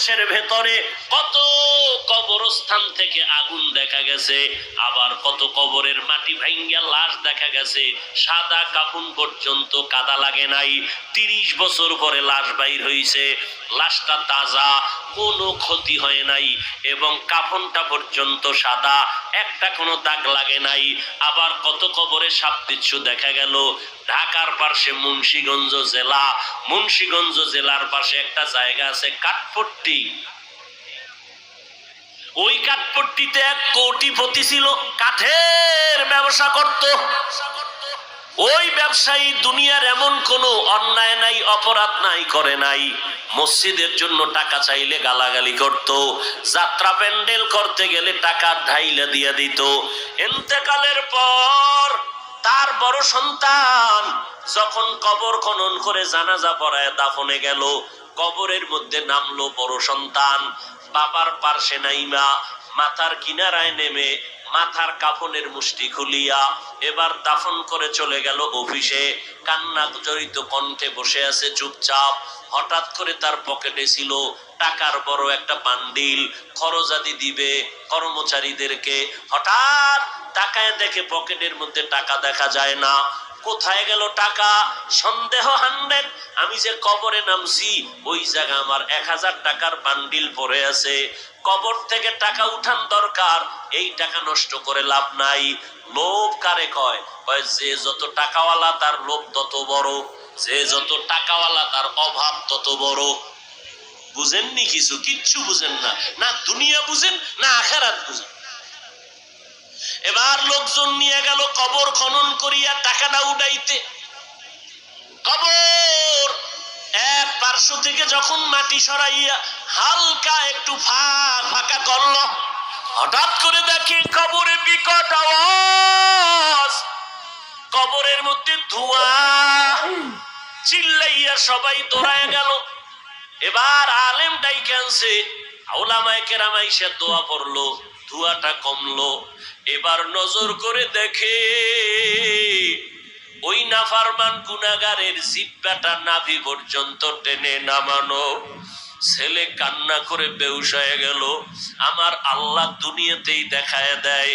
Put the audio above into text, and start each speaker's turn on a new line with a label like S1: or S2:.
S1: বাংলাদেশের ভেতরে কত কবরস্থান থেকে আগুন দেখা গেছে, আবার কত কবরের মাটি ভাঙ্গা লাশ দেখা গেছে, সাদা কাফন পর্যন্ত কাদা লাগে নাই, 30 বছর পরে লাশ বাইর হইছে, লাশটা তাজা, কোনো ক্ষতি হয় নাই এবং কাফনটা পর্যন্ত সাদা, একটা কোনো দাগ লাগে নাই। আবার কত কবরে সাপ বিচ্ছু দেখা গেল। ঢাকার পাশে মুন্সিগঞ্জ জেলা, মুন্সিগঞ্জ জেলার পাশে একটা জায়গা আছে কাঠপট্টি। ওই কাঠপট্টিতে এক কোটিপতি ছিল, কাঠের ব্যবসা করত। ওই ব্যবসায়ী দুনিয়ার এমন কোনো অন্যায় নাই, অপরাধ নাই, করে নাই। মসজিদের জন্য টাকা চাইলে গালাগালি করত, যাত্রা প্যান্ডেল করতে গেলে টাকা ঢাইলা দিয়া দিত। ইন্তেকালের পর তার বড় সন্তান যখন কবর খনন করে জানাজা পড়ায় দাফনে গেল, কবরের মধ্যে নামলো বড় সন্তান, বাবার পার্শ্বে নাইমা মাথার কিনারায় নেমে মাথার কাফনের মুষ্টি খুলিয়া এবার দাফন করে চলে গেল অফিসে। কান্না জড়িত কণ্ঠে বসে আছে চুপচাপ। হঠাৎ করে তার পকেটে ছিল টাকার বড় একটা বান্ডিল, খরচাদি দিবে কর্মচারীদেরকে। হঠাৎ তাকায় দেখে পকেটের মধ্যে টাকা দেখা যায় না। কোথায় গেল টাকা? সন্দেহ 100। আমি যে কবরে নামছি ওই জায়গা আমার 1000 টাকার বান্ডিল পড়ে আছে। কবর থেকে টাকা উঠান দরকার, এই টাকা নষ্ট করে লাভ নাই। লোভ কারে কয়? যে যত টাকাওয়ালা তার লোভ তত বড়, যে যত টাকাওয়ালা তার অভাব তত বড়। বুঝেননি? কিচ্ছু বুঝেন না, না দুনিয়া বুঝেন না আখিরাত বুঝেন। এবার লোকজন নিয়ে গেল কবর খনন করিয়া টাকাটা উঠাইতে। কবর এক পার্শ্ব থেকে যখন মাটি সরাইয়া হালকা একটু ফাঁকা করলো, হঠাৎ করে দেখি কবরে বিকট আওয়াজ, কবরের মধ্যে ধোঁয়া। চিল্লাইয়া সবাই দৌড়ায় গেল। এবার আলেম ডাইকে আনছে, ওলামায়ে কেরাম আইসা দোয়া পড়লো, ধোঁয়াটা কমলো। এবার নজর করে দেখে ওই নাফরমান গুনাহগারের জিহ্বাটা নাভি পর্যন্ত টেনে নামানো। ছেলে কান্না করে বেহুশ হয়ে গেল। আমার আল্লাহ দুনিয়াতেই দেখায় দেয়